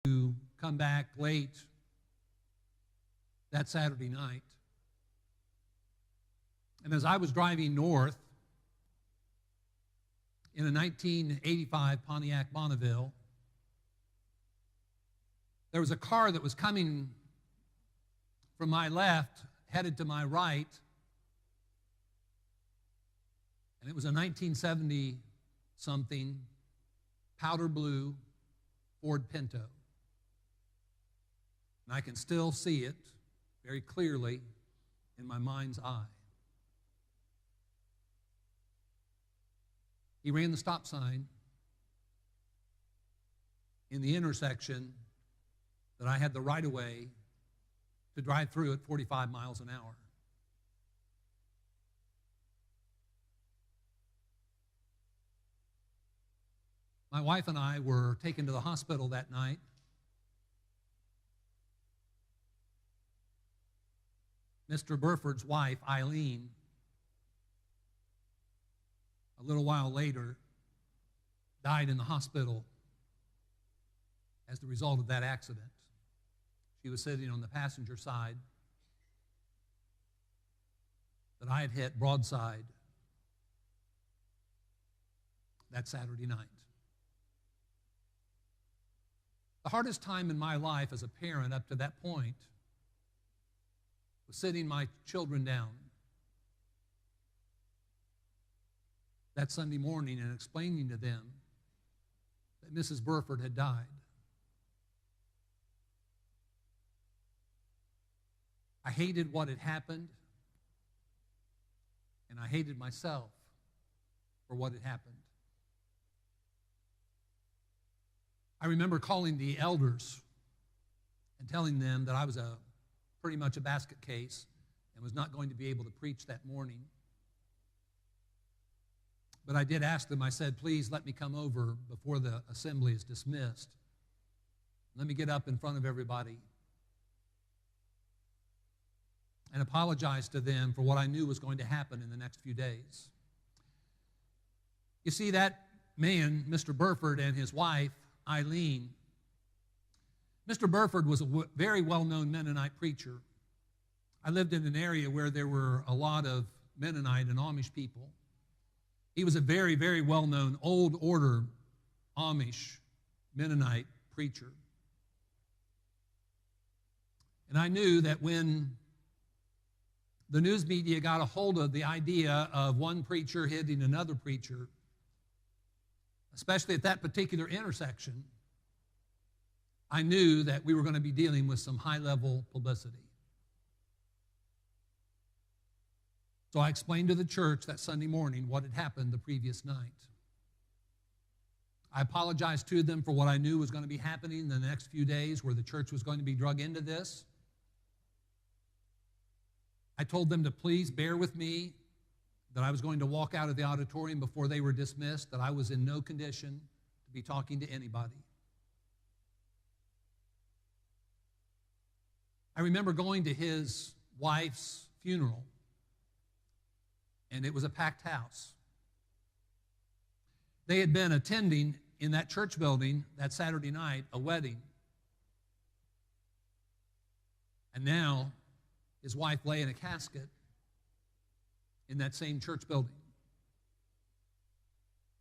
to come back late that Saturday night. And as I was driving north in a 1985 Pontiac Bonneville, there was a car that was coming from my left, headed to my right, and it was a 1970-something powder blue Ford Pinto. And I can still see it very clearly in my mind's eye. He ran the stop sign in the intersection that I had the right-of-way to drive through at 45 miles an hour. My wife and I were taken to the hospital that night. Mr. Burford's wife, Eileen, a little while later, died in the hospital as the result of that accident. She was sitting on the passenger side that I had hit broadside that Saturday night. The hardest time in my life as a parent up to that point was sitting my children down that Sunday morning and explaining to them that Mrs. Burford had died. I hated what had happened, and I hated myself for what had happened. I remember calling the elders and telling them that I was pretty much a basket case and was not going to be able to preach that morning. But I did ask them, I said, please let me come over before the assembly is dismissed. Let me get up in front of everybody and apologize to them for what I knew was going to happen in the next few days. You see, that man, Mr. Burford, and his wife, Eileen. Mr. Burford was a very well-known Mennonite preacher. I lived in an area where there were a lot of Mennonite and Amish people. He was a very, very well-known old order Amish Mennonite preacher. And I knew that when the news media got a hold of the idea of one preacher hitting another preacher, especially at that particular intersection, I knew that we were going to be dealing with some high-level publicity. So I explained to the church that Sunday morning what had happened the previous night. I apologized to them for what I knew was going to be happening in the next few days, where the church was going to be drug into this. I told them to please bear with me, that I was going to walk out of the auditorium before they were dismissed, that I was in no condition to be talking to anybody. I remember going to his wife's funeral, and it was a packed house. They had been attending in that church building that Saturday night a wedding. And now his wife lay in a casket in that same church building.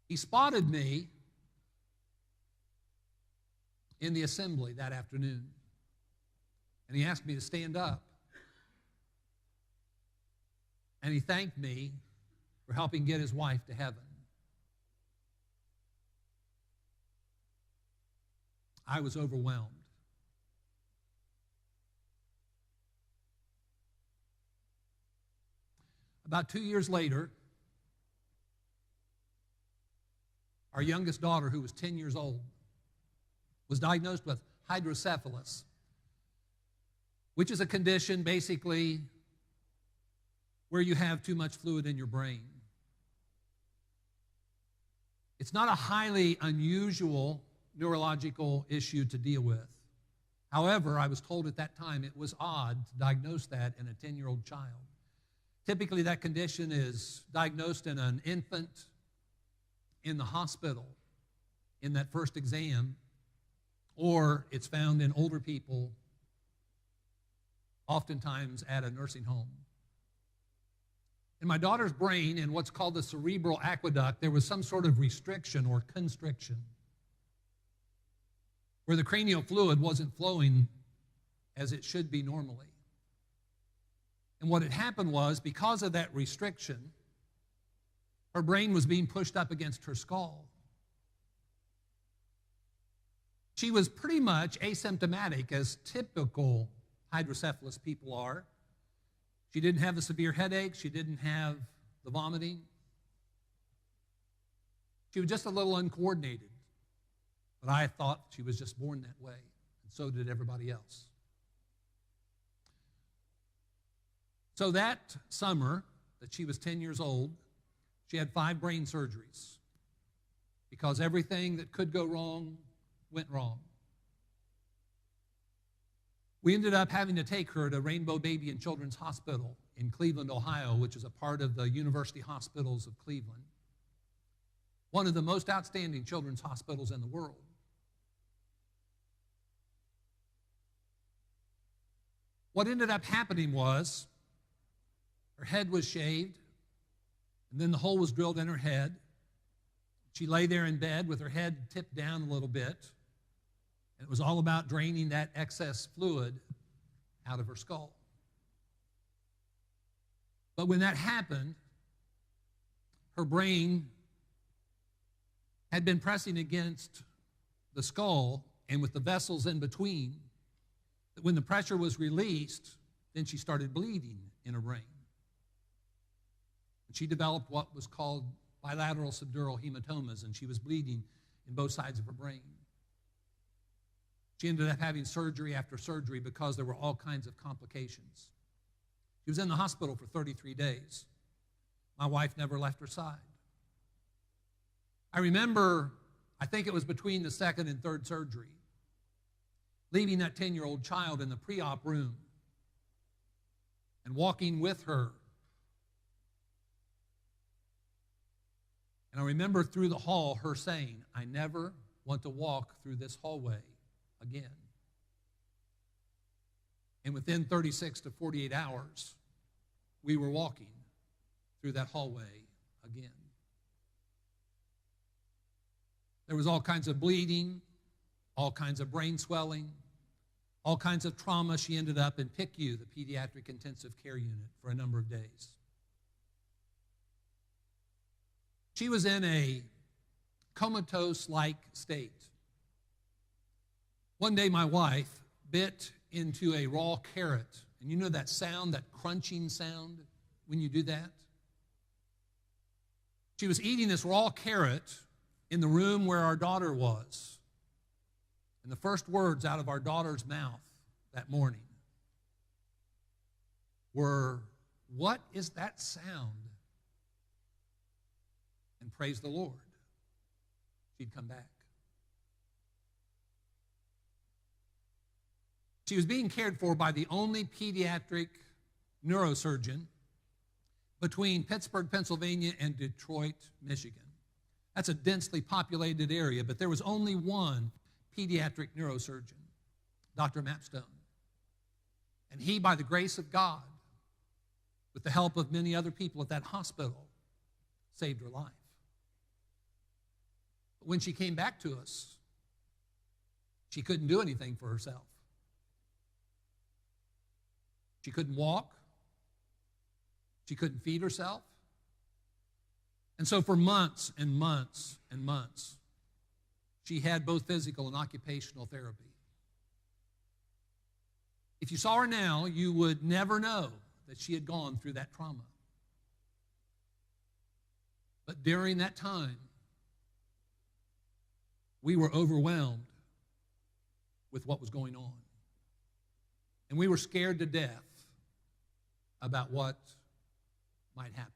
He spotted me in the assembly that afternoon, and he asked me to stand up. And he thanked me for helping get his wife to heaven. I was overwhelmed. About 2 years later, our youngest daughter, who was 10 years old, was diagnosed with hydrocephalus, which is a condition basically where you have too much fluid in your brain. It's not a highly unusual neurological issue to deal with. However, I was told at that time it was odd to diagnose that in a 10-year-old child. Typically, that condition is diagnosed in an infant in the hospital in that first exam, or it's found in older people, oftentimes at a nursing home. In my daughter's brain, in what's called the cerebral aqueduct, there was some sort of restriction or constriction where the cranial fluid wasn't flowing as it should be normally. And what had happened was, because of that restriction, her brain was being pushed up against her skull. She was pretty much asymptomatic, as typical hydrocephalus people are. She didn't have the severe headache. She didn't have the vomiting. She was just a little uncoordinated. But I thought she was just born that way, and so did everybody else. So that summer that she was 10 years old, she had 5 brain surgeries because everything that could go wrong went wrong. We ended up having to take her to Rainbow Baby and Children's Hospital in Cleveland, Ohio, which is a part of the University Hospitals of Cleveland, one of the most outstanding children's hospitals in the world. What ended up happening was her head was shaved, and then the hole was drilled in her head. She lay there in bed with her head tipped down a little bit, and it was all about draining that excess fluid out of her skull. But when that happened, her brain had been pressing against the skull and with the vessels in between, that when the pressure was released, then she started bleeding in her brain. And she developed what was called bilateral subdural hematomas, and she was bleeding in both sides of her brain. She ended up having surgery after surgery because there were all kinds of complications. She was in the hospital for 33 days. My wife never left her side. I remember, I think it was between the second and third surgery, leaving that 10-year-old child in the pre-op room and walking with her. And I remember through the hall her saying, "I never want to walk through this hallway again." And within 36 to 48 hours, we were walking through that hallway again. There was all kinds of bleeding, all kinds of brain swelling, all kinds of trauma. She ended up in PICU, the Pediatric Intensive Care Unit, for a number of days. She was in a comatose-like state. One day my wife bit into a raw carrot, and you know that sound, that crunching sound when you do that? She was eating this raw carrot in the room where our daughter was. And the first words out of our daughter's mouth that morning were, "What is that sound?" And praise the Lord, she'd come back. She was being cared for by the only pediatric neurosurgeon between Pittsburgh, Pennsylvania, and Detroit, Michigan. That's a densely populated area, but there was only one pediatric neurosurgeon, Dr. Mapstone. And he, by the grace of God, with the help of many other people at that hospital, saved her life. But when she came back to us, she couldn't do anything for herself. She couldn't walk. She couldn't feed herself. And so for months and months and months, she had both physical and occupational therapy. If you saw her now, you would never know that she had gone through that trauma. But during that time, we were overwhelmed with what was going on. And we were scared to death about what might happen.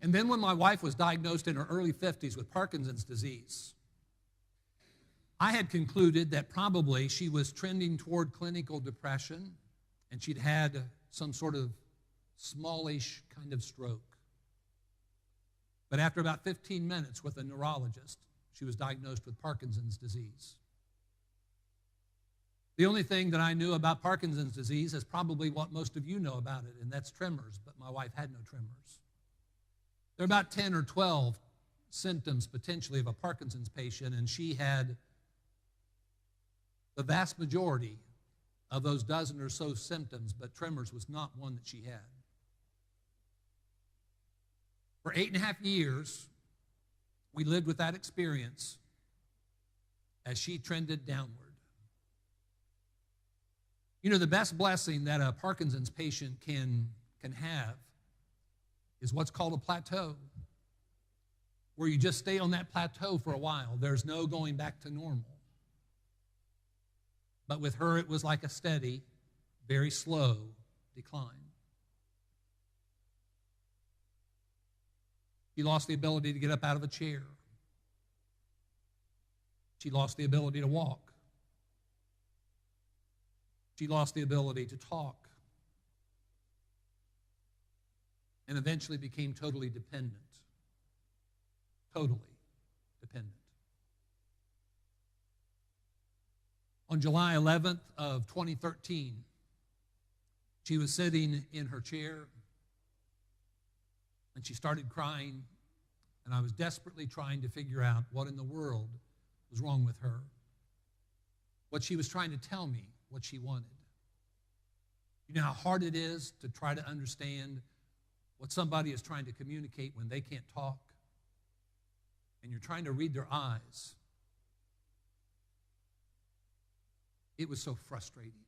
And then when my wife was diagnosed in her early 50s with Parkinson's disease, I had concluded that probably she was trending toward clinical depression, and she'd had some sort of smallish kind of stroke. But after about 15 minutes with a neurologist, she was diagnosed with Parkinson's disease. The only thing that I knew about Parkinson's disease is probably what most of you know about it, and that's tremors, but my wife had no tremors. There are about 10 or 12 symptoms potentially of a Parkinson's patient, and she had the vast majority of those dozen or so symptoms, but tremors was not one that she had. For 8.5 years, we lived with that experience as she trended downward. You know, the best blessing that a Parkinson's patient can have is what's called a plateau, where you just stay on that plateau for a while. There's no going back to normal. But with her, it was like a steady, very slow decline. She lost the ability to get up out of a chair. She lost the ability to walk. She lost the ability to talk. And eventually became totally dependent. Totally dependent. On July 11th of 2013, she was sitting in her chair and she started crying, and I was desperately trying to figure out what in the world was wrong with her, what she was trying to tell me, what she wanted. You know how hard it is to try to understand what somebody is trying to communicate when they can't talk, and you're trying to read their eyes. It was so frustrating.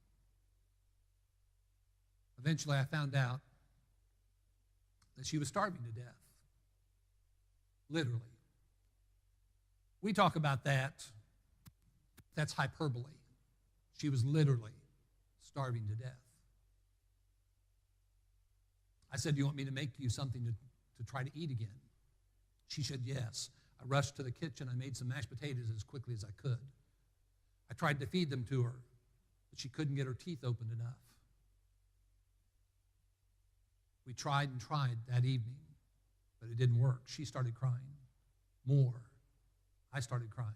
Eventually, I found out that she was starving to death. Literally. We talk about that. That's hyperbole. She was literally starving to death. I said, "Do you want me to make you something to try to eat again?" She said, "Yes." I rushed to the kitchen. I made some mashed potatoes as quickly as I could. I tried to feed them to her, but she couldn't get her teeth opened enough. We tried and tried that evening, but it didn't work. She started crying more. I started crying.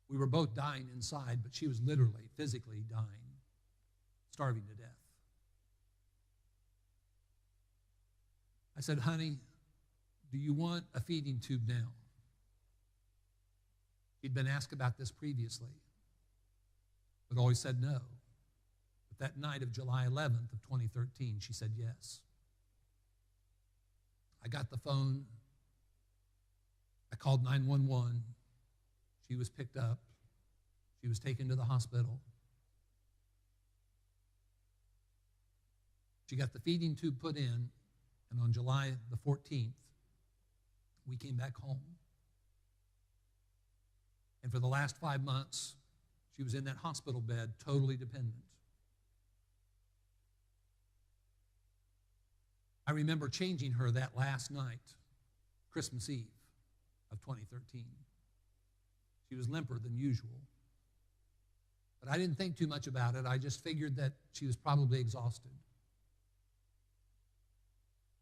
We were both dying inside, but she was literally, physically dying, starving to death. I said, "Honey, do you want a feeding tube now?" She'd been asked about this previously, but always said no. But that night of July 11th of 2013, she said yes. I got the phone. I called 911. She was picked up. She was taken to the hospital. She got the feeding tube put in, and on July the 14th, we came back home. And for the last 5 months, she was in that hospital bed, totally dependent. I remember changing her that last night, Christmas Eve of 2013. She was limper than usual. But I didn't think too much about it. I just figured that she was probably exhausted.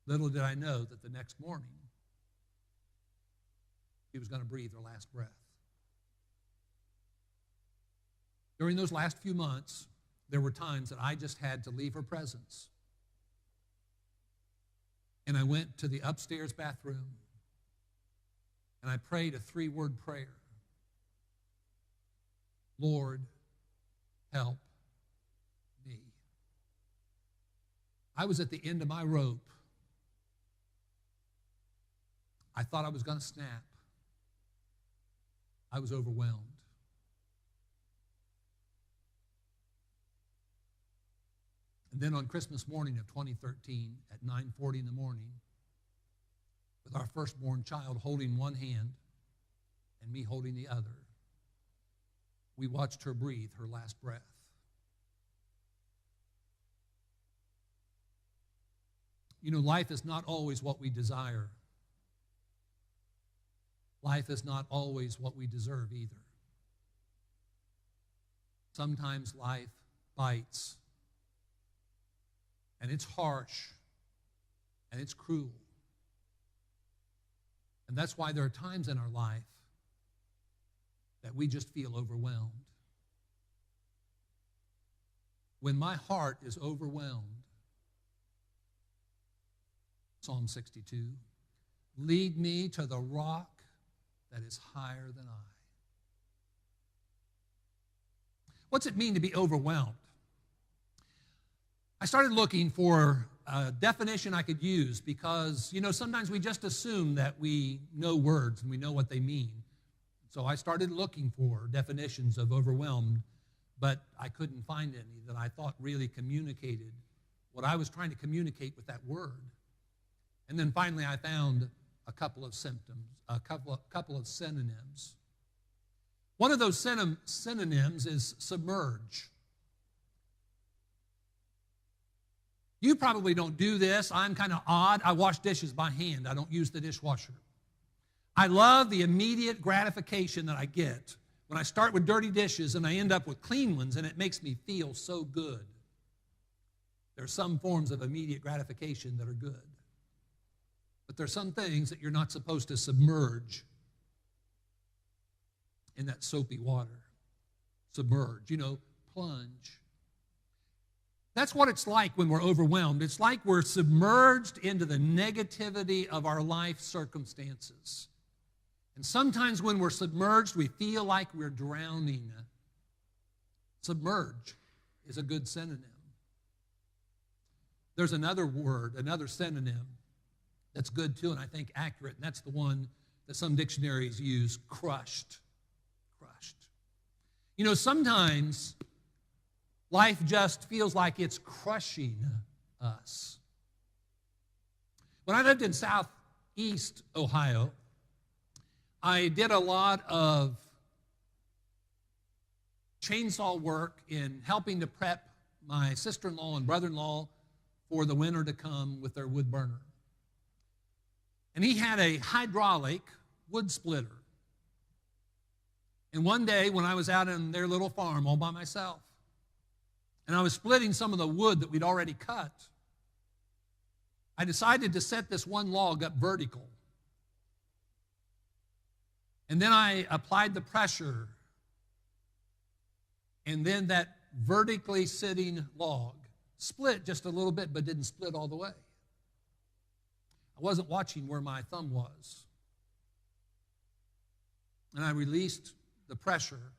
Little did I know that the next morning, she was going to breathe her last breath. During those last few months, there were times that I just had to leave her presence. And I went to the upstairs bathroom, and I prayed a 3-word prayer. Lord, help me. I was at the end of my rope. I thought I was going to snap. I was overwhelmed. And then on Christmas morning of 2013 at 9:40 in the morning, with our firstborn child holding one hand and me holding the other, we watched her breathe her last breath. You know, life is not always what we desire. Life is not always what we deserve either. Sometimes life bites, and it's harsh, and it's cruel. And that's why there are times in our life that we just feel overwhelmed. When my heart is overwhelmed, Psalm 62, lead me to the rock that is higher than I. What's it mean to be overwhelmed? I started looking for a definition I could use because, sometimes we just assume that we know words and we know what they mean. So I started looking for definitions of overwhelmed, but I couldn't find any that I thought really communicated what I was trying to communicate with that word. And then finally I found a couple of symptoms, a couple of synonyms. One of those synonyms is submerge. You probably don't do this. I'm kind of odd. I wash dishes by hand. I don't use the dishwasher. I love the immediate gratification that I get when I start with dirty dishes and I end up with clean ones, and it makes me feel so good. There are some forms of immediate gratification that are good. But there are some things that you're not supposed to submerge in that soapy water. Submerge, plunge. That's what it's like when we're overwhelmed. It's like we're submerged into the negativity of our life circumstances. And sometimes when we're submerged, we feel like we're drowning. Submerge is a good synonym. There's another word, another synonym that's good too, and I think accurate, and that's the one that some dictionaries use, crushed. Crushed. Sometimes life just feels like it's crushing us. When I lived in southeast Ohio, I did a lot of chainsaw work in helping to prep my sister-in-law and brother-in-law for the winter to come with their wood burner. And he had a hydraulic wood splitter. And one day when I was out on their little farm all by myself, and I was splitting some of the wood that we'd already cut, I decided to set this one log up vertical. And then I applied the pressure, and then that vertically sitting log split just a little bit, but didn't split all the way. I wasn't watching where my thumb was. And I released the pressure,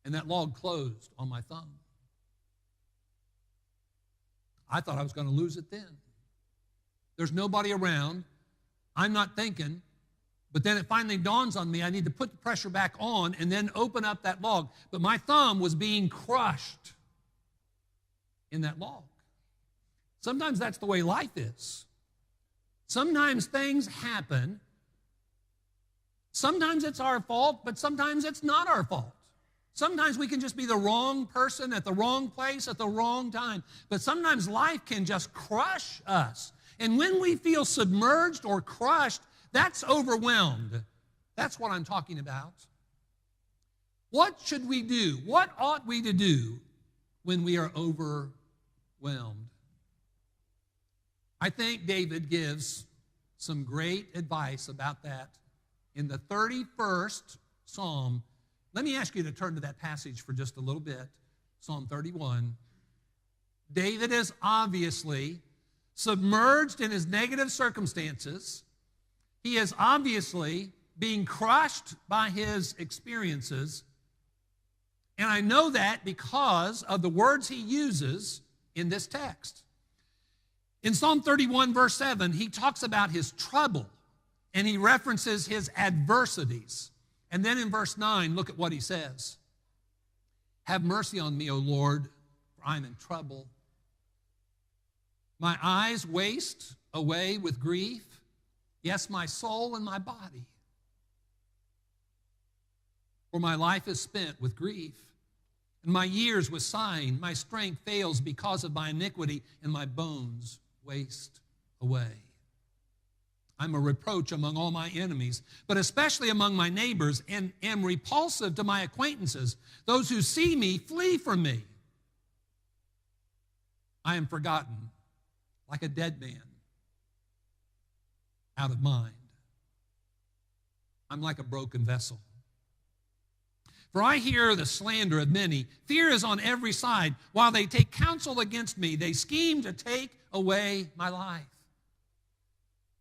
and that log closed on my thumb. I thought I was going to lose it then. There's nobody around. I'm not thinking. But then it finally dawns on me, I need to put the pressure back on and then open up that log. But my thumb was being crushed in that log. Sometimes that's the way life is. Sometimes things happen. Sometimes it's our fault, but sometimes it's not our fault. Sometimes we can just be the wrong person at the wrong place at the wrong time. But sometimes life can just crush us. And when we feel submerged or crushed, that's overwhelmed. That's what I'm talking about. What should we do? What ought we to do when we are overwhelmed? I think David gives some great advice about that in the 31st Psalm. Let me ask you to turn to that passage for just a little bit, Psalm 31. David is obviously submerged in his negative circumstances. He is obviously being crushed by his experiences. And I know that because of the words he uses in this text. In Psalm 31, verse 7, he talks about his trouble, and he references his adversities. And then in verse 9, look at what he says. Have mercy on me, O Lord, for I am in trouble. My eyes waste away with grief. Yes, my soul and my body. For my life is spent with grief, and my years with sighing. My strength fails because of my iniquity, and my bones waste away. I'm a reproach among all my enemies, but especially among my neighbors, and am repulsive to my acquaintances. Those who see me flee from me. I am forgotten like a dead man. out of mind. I'm like a broken vessel. For I hear the slander of many. Fear is on every side. While they take counsel against me, they scheme to take away my life.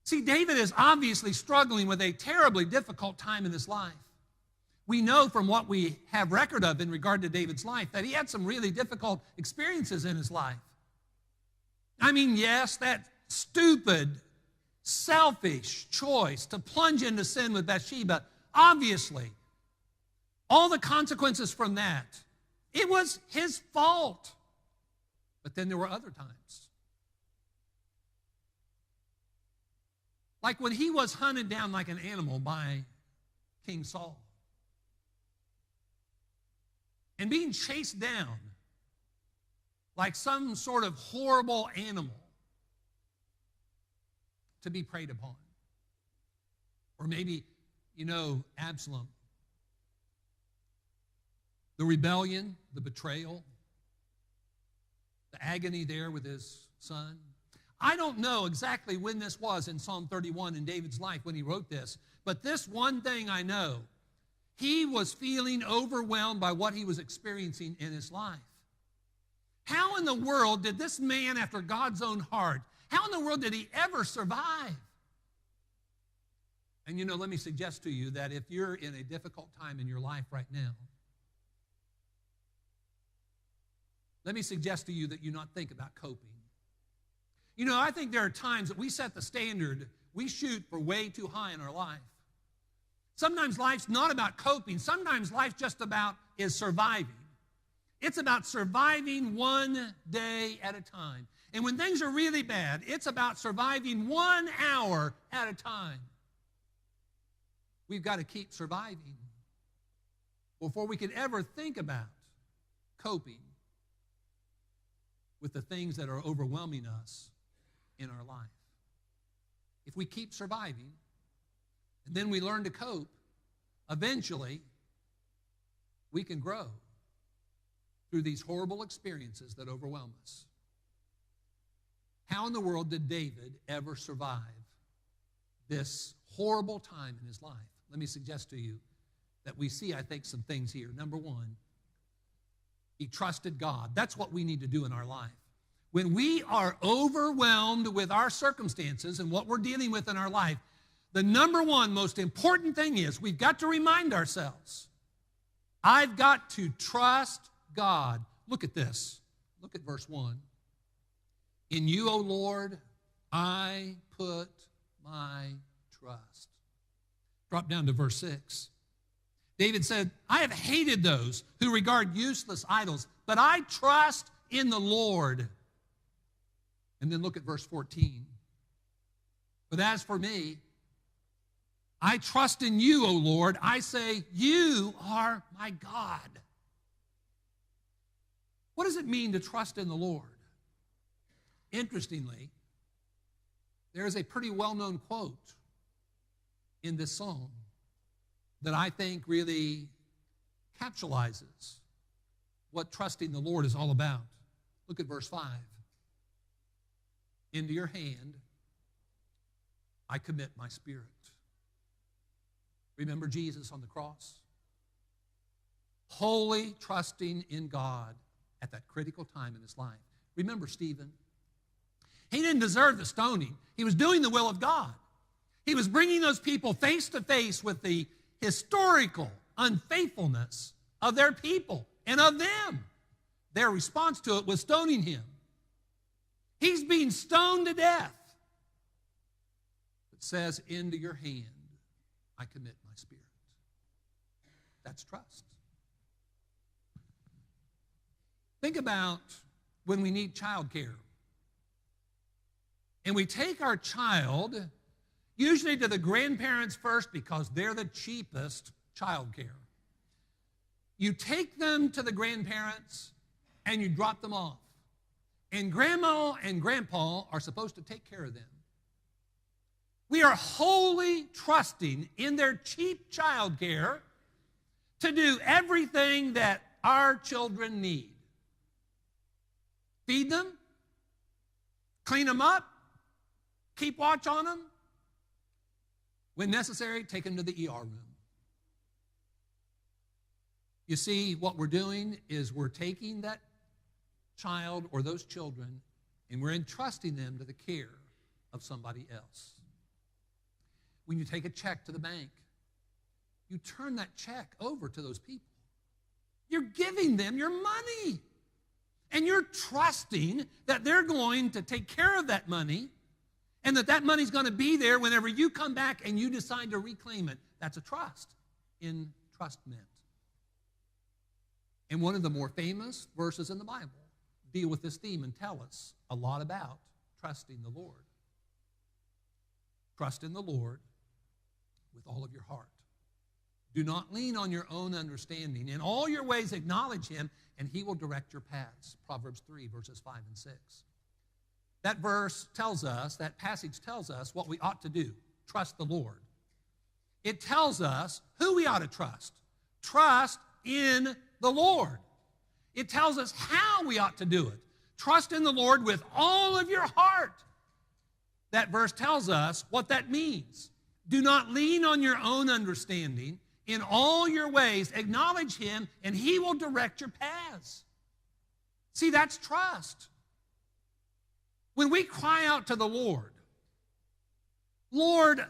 See, David is obviously struggling with a terribly difficult time in his life. We know from what we have record of in regard to David's life that he had some really difficult experiences in his life. I mean, yes, that stupid, selfish choice to plunge into sin with Bathsheba, obviously, all the consequences from that, it was his fault. But then there were other times. Like when he was hunted down like an animal by King Saul. And being chased down like some sort of horrible animal to be preyed upon. Or maybe, Absalom. The rebellion, the betrayal, the agony there with his son. I don't know exactly when this was in Psalm 31 in David's life when he wrote this, but this one thing I know, he was feeling overwhelmed by what he was experiencing in his life. How in the world did this man after God's own heart, how in the world did he ever survive? And let me suggest to you that if you're in a difficult time in your life right now, let me suggest to you that you not think about coping. I think there are times that we set the standard, we shoot for way too high in our life. Sometimes life's not about coping. Sometimes life's just is surviving. It's about surviving one day at a time. And when things are really bad, it's about surviving 1 hour at a time. We've got to keep surviving before we could ever think about coping with the things that are overwhelming us in our life. If we keep surviving, and then we learn to cope, eventually we can grow through these horrible experiences that overwhelm us. How in the world did David ever survive this horrible time in his life? Let me suggest to you that we see, I think, some things here. Number one, he trusted God. That's what we need to do in our life. When we are overwhelmed with our circumstances and what we're dealing with in our life, the number one most important thing is we've got to remind ourselves, I've got to trust God. Look at this. Look at verse 1. In you, O Lord, I put my trust. Drop down to verse 6. David said, I have hated those who regard useless idols, but I trust in the Lord. And then look at verse 14. But as for me, I trust in you, O Lord. I say, you are my God. What does it mean to trust in the Lord? Interestingly, there is a pretty well-known quote in this psalm that I think really capsulizes what trusting the Lord is all about. Look at verse 5. Into your hand I commit my spirit. Remember Jesus on the cross? Wholly trusting in God at that critical time in his life. Remember Stephen? He didn't deserve the stoning. He was doing the will of God. He was bringing those people face to face with the historical unfaithfulness of their people and of them. Their response to it was stoning him. He's being stoned to death. It says, into your hand I commit my spirit. That's trust. Think about when we need child care. And we take our child usually to the grandparents first because they're the cheapest child care. You take them to the grandparents and you drop them off. And grandma and grandpa are supposed to take care of them. We are wholly trusting in their cheap child care to do everything that our children need. Feed them, clean them up, keep watch on them, When necessary, take them to the ER room. You see, what we're doing is we're taking that child or those children and we're entrusting them to the care of somebody else. When you take a check to the bank, you turn that check over to those people. You're giving them your money. And you're trusting that they're going to take care of that money and that money's going to be there whenever you come back and you decide to reclaim it. That's a trust in trustment. And one of the more famous verses in the Bible deal with this theme and tell us a lot about trusting the Lord. Trust in the Lord with all of your heart. Do not lean on your own understanding. In all your ways acknowledge him, and he will direct your paths. Proverbs 3, verses 5 and 6. That verse tells us, that passage tells us what we ought to do. Trust the Lord. It tells us who we ought to trust. Trust in the Lord. It tells us how we ought to do it. Trust in the Lord with all of your heart. That verse tells us what that means. Do not lean on your own understanding. In all your ways, acknowledge him, and he will direct your paths. See, that's trust. When we cry out to the Lord, Lord,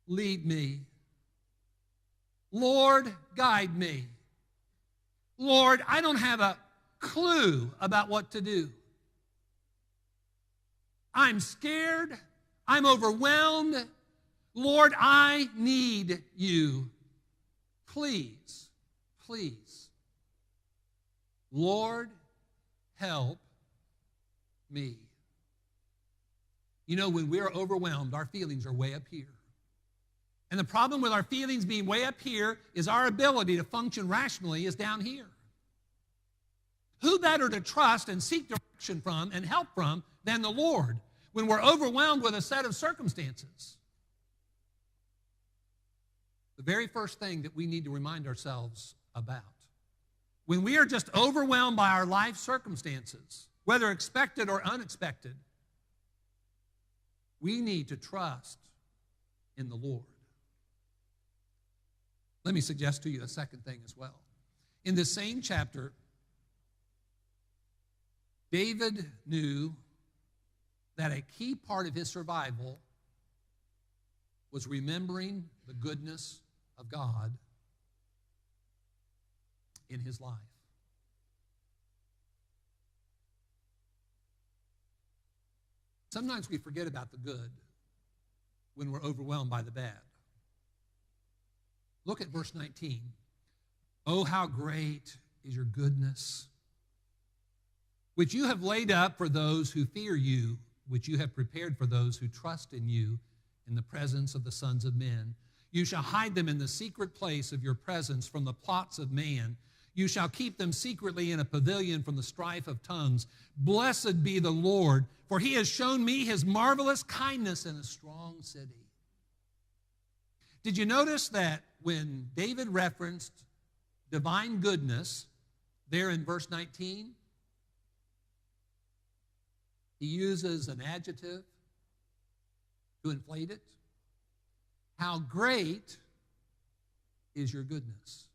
lead me. Lord, guide me. Lord, I don't have a clue about what to do. I'm scared. I'm overwhelmed. Lord, I need you. Please, please. Lord, help me. You know, when we're overwhelmed, our feelings are way up here. And the problem with our feelings being way up here is our ability to function rationally is down here. Who better to trust and seek direction from and help from than the Lord when we're overwhelmed with a set of circumstances? The very first thing that we need to remind ourselves about, when we are just overwhelmed by our life circumstances, whether expected or unexpected, we need to trust in the Lord. Let me suggest to you a second thing as well. In this same chapter, David knew that a key part of his survival was remembering the goodness of God in his life. Sometimes we forget about the good when we're overwhelmed by the bad. Look at verse 19. Oh, how great is your goodness, which you have laid up for those who fear you, which you have prepared for those who trust in you in the presence of the sons of men. You shall hide them in the secret place of your presence from the plots of man. You shall keep them secretly in a pavilion from the strife of tongues. Blessed be the Lord, for he has shown me his marvelous kindness in a strong city. Did you notice that when David referenced divine goodness there in verse 19, he uses an adjective to inflate it? How great is your goodness.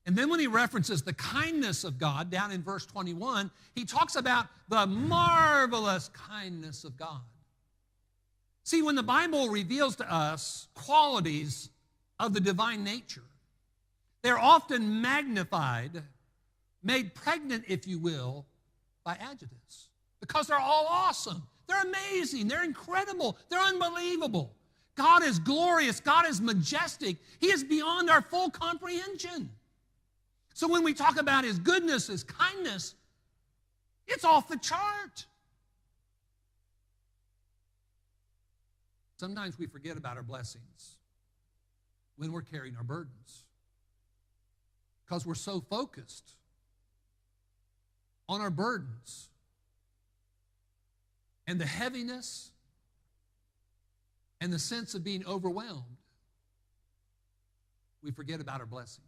And then when he references the kindness of God down in verse 21, he talks about the marvelous kindness of God. See, when the Bible reveals to us qualities of the divine nature, they're often magnified, made pregnant, if you will, by adjectives. Because they're all awesome. They're amazing. They're incredible. They're unbelievable. God is glorious. God is majestic. He is beyond our full comprehension. So when we talk about his goodness, his kindness, it's off the chart. Sometimes we forget about our blessings when we're carrying our burdens because we're so focused on our burdens and the heaviness and the sense of being overwhelmed. We forget about our blessings.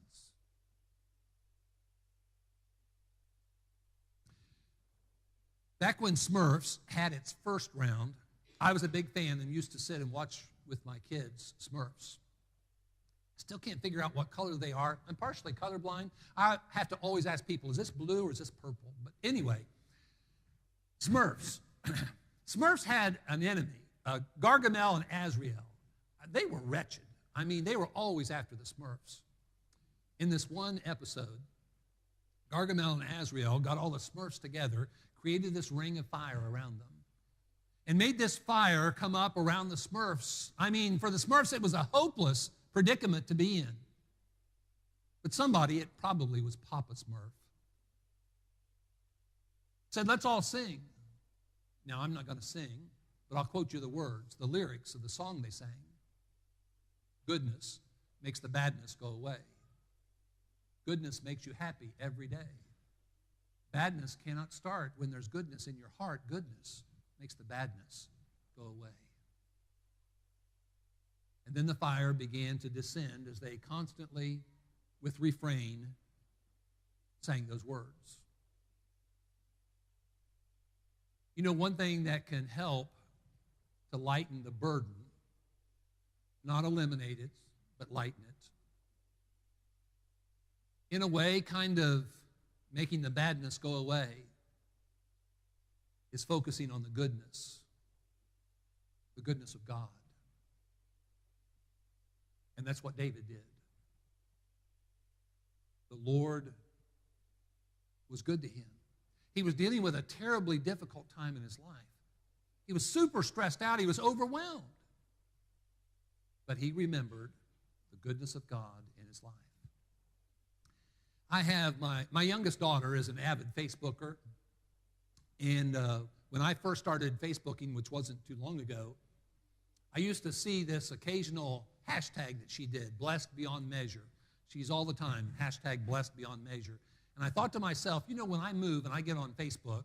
Back when Smurfs had its first round, I was a big fan and used to sit and watch with my kids Smurfs. Still can't figure out what color they are. I'm partially colorblind. I have to always ask people, is this blue or is this purple? But anyway, Smurfs. Smurfs had an enemy, Gargamel and Azrael. They were wretched. I mean, they were always after the Smurfs. In this one episode, Gargamel and Azrael got all the Smurfs together, created this ring of fire around them, and made this fire come up around the Smurfs. I mean, for the Smurfs, it was a hopeless predicament to be in. But somebody, it probably was Papa Smurf, said, let's all sing. Now, I'm not going to sing, but I'll quote you the words, the lyrics of the song they sang. Goodness makes the badness go away. Goodness makes you happy every day. Badness cannot start when there's goodness in your heart. Goodness makes the badness go away. And then the fire began to descend as they constantly, with refrain, sang those words. You know, one thing that can help to lighten the burden, not eliminate it, but lighten it, in a way, kind of making the badness go away, is focusing on the goodness of God. And that's what David did. The Lord was good to him. He was dealing with a terribly difficult time in his life. He was super stressed out. He was overwhelmed. But he remembered the goodness of God in his life. I have my youngest daughter is an avid Facebooker. And when I first started Facebooking, which wasn't too long ago, I used to see this occasional hashtag that she did, blessed beyond measure. She's all the time, hashtag blessed beyond measure. And I thought to myself, you know, when I move and I get on Facebook,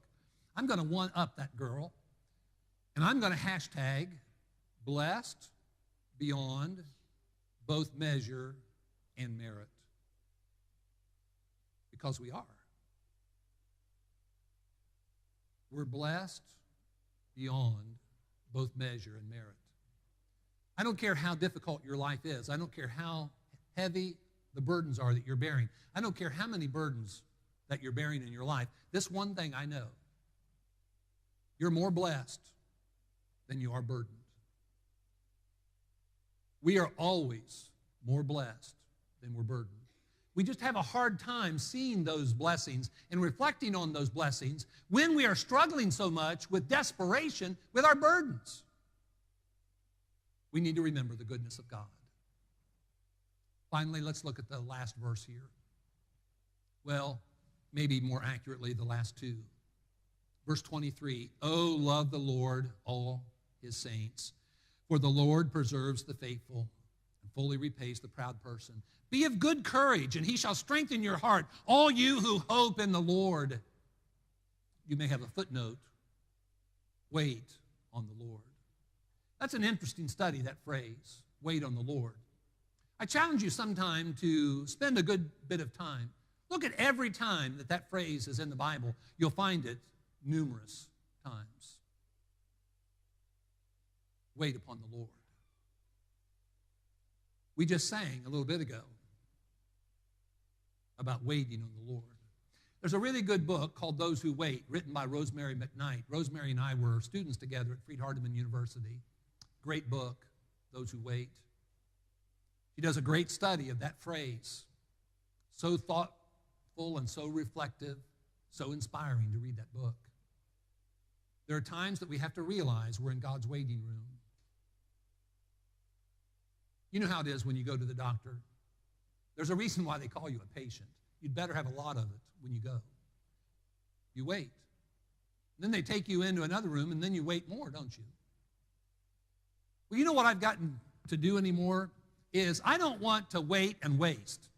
I'm going to one-up that girl, and I'm going to hashtag blessed beyond both measure and merit. Because we are. We're blessed beyond both measure and merit. I don't care how difficult your life is. I don't care how heavy the burdens are that you're bearing. I don't care how many burdens that you're bearing in your life. This one thing I know. You're more blessed than you are burdened. We are always more blessed than we're burdened. We just have a hard time seeing those blessings and reflecting on those blessings when we are struggling so much with desperation with our burdens. We need to remember the goodness of God. Finally, let's look at the last verse here. Well, maybe more accurately, the last two. Verse 23, "Oh, love the Lord, all his saints, for the Lord preserves the faithful and fully repays the proud person. Be of good courage, and he shall strengthen your heart, all you who hope in the Lord." You may have a footnote. Wait on the Lord. That's an interesting study, that phrase, wait on the Lord. I challenge you sometime to spend a good bit of time. Look at every time that phrase is in the Bible. You'll find it numerous times. Wait upon the Lord. We just sang a little bit ago about waiting on the Lord. There's a really good book called Those Who Wait, written by Rosemary McKnight. Rosemary and I were students together at Freed-Hardeman University. Great book, Those Who Wait. She does a great study of that phrase. So thoughtful and so reflective, so inspiring to read that book. There are times that we have to realize we're in God's waiting room. You know how it is when you go to the doctor. There's a reason why they call you a patient. You'd better have a lot of it when you go. You wait. Then they take you into another room, and then you wait more, don't you? Well, you know what I've gotten to do anymore is I don't want to wait and waste.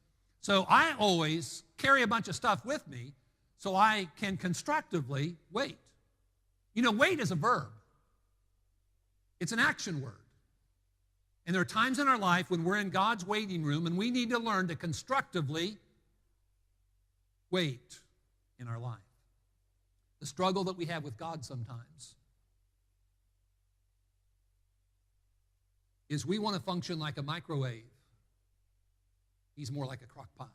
So I always carry a bunch of stuff with me so I can constructively wait. You know, wait is a verb. It's an action word. And there are times in our life when we're in God's waiting room and we need to learn to constructively wait in our life. The struggle that we have with God sometimes is we want to function like a microwave. He's more like a crock pot.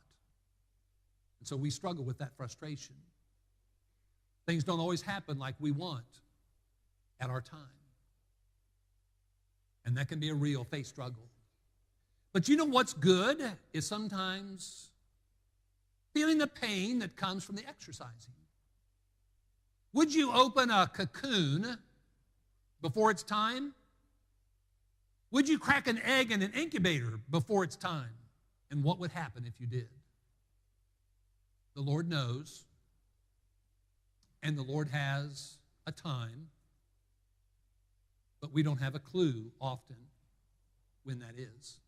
And so we struggle with that frustration. Things don't always happen like we want at our time. And that can be a real faith struggle. But you know what's good is sometimes feeling the pain that comes from the exercising. Would you open a cocoon before it's time? Would you crack an egg in an incubator before it's time? And what would happen if you did? The Lord knows, and the Lord has a time, but we don't have a clue often when that is.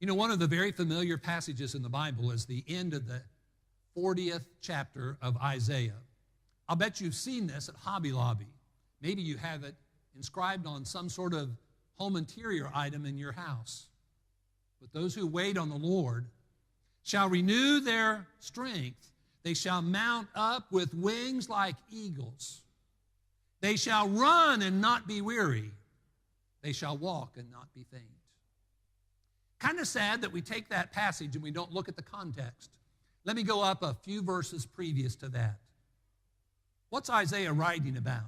You know, one of the very familiar passages in the Bible is the end of the 40th chapter of Isaiah. I'll bet you've seen this at Hobby Lobby. Maybe you have it inscribed on some sort of home interior item in your house. But those who wait on the Lord shall renew their strength. They shall mount up with wings like eagles. They shall run and not be weary. They shall walk and not be faint. Kind of sad that we take that passage and we don't look at the context. Let me go up a few verses previous to that. What's Isaiah writing about?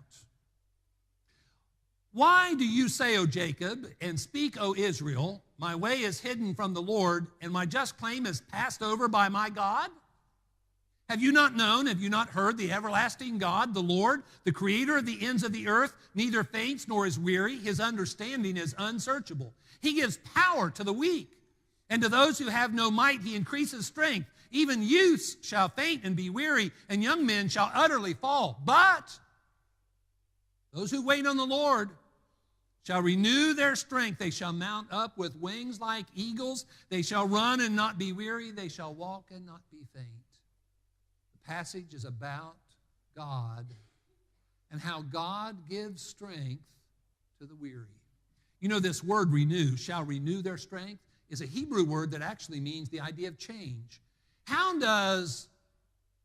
Why do you say, O Jacob, and speak, O Israel, my way is hidden from the Lord, and my just claim is passed over by my God? Have you not known, have you not heard the everlasting God, the Lord, the creator of the ends of the earth, neither faints nor is weary, his understanding is unsearchable. He gives power to the weak, and to those who have no might he increases strength. Even youths shall faint and be weary, and young men shall utterly fall. But those who wait on the Lord shall renew their strength. They shall mount up with wings like eagles. They shall run and not be weary. They shall walk and not be faint. The passage is about God and how God gives strength to the weary. You know, this word renew, shall renew their strength, is a Hebrew word that actually means the idea of change. How does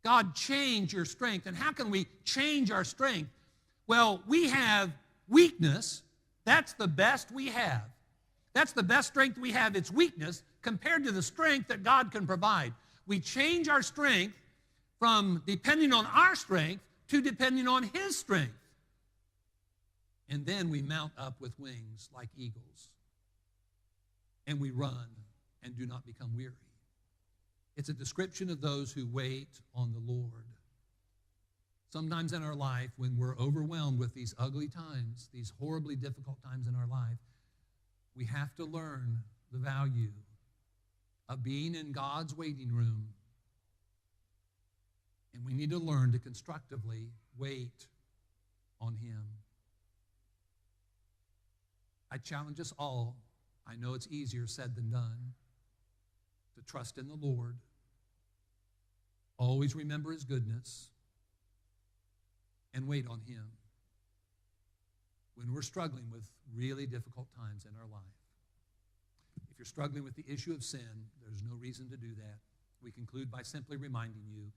God change your strength? And how can we change our strength? Well, we have weakness. That's the best we have. That's the best strength we have. It's weakness compared to the strength that God can provide. We change our strength from depending on our strength to depending on his strength. And then we mount up with wings like eagles. And we run and do not become weary. It's a description of those who wait on the Lord. Sometimes in our life, when we're overwhelmed with these ugly times, these horribly difficult times in our life, we have to learn the value of being in God's waiting room. And we need to learn to constructively wait on him. I challenge us all, I know it's easier said than done, to trust in the Lord. Always remember his goodness and wait on him when we're struggling with really difficult times in our life. If you're struggling with the issue of sin, there's no reason to do that. We conclude by simply reminding you,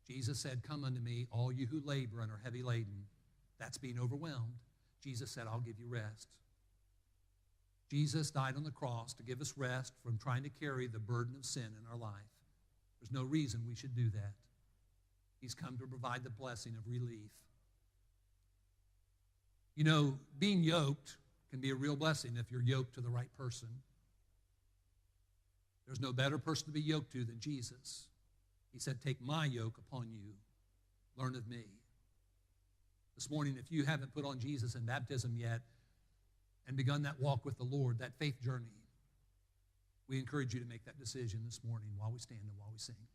Jesus said, "Come unto me, all you who labor and are heavy laden." That's being overwhelmed. Jesus said, "I'll give you rest." Jesus died on the cross to give us rest from trying to carry the burden of sin in our life. There's no reason we should do that. He's come to provide the blessing of relief. You know, being yoked can be a real blessing if you're yoked to the right person. There's no better person to be yoked to than Jesus. He said, "Take my yoke upon you. Learn of me." This morning, if you haven't put on Jesus in baptism yet and begun that walk with the Lord, that faith journey, we encourage you to make that decision this morning while we stand and while we sing.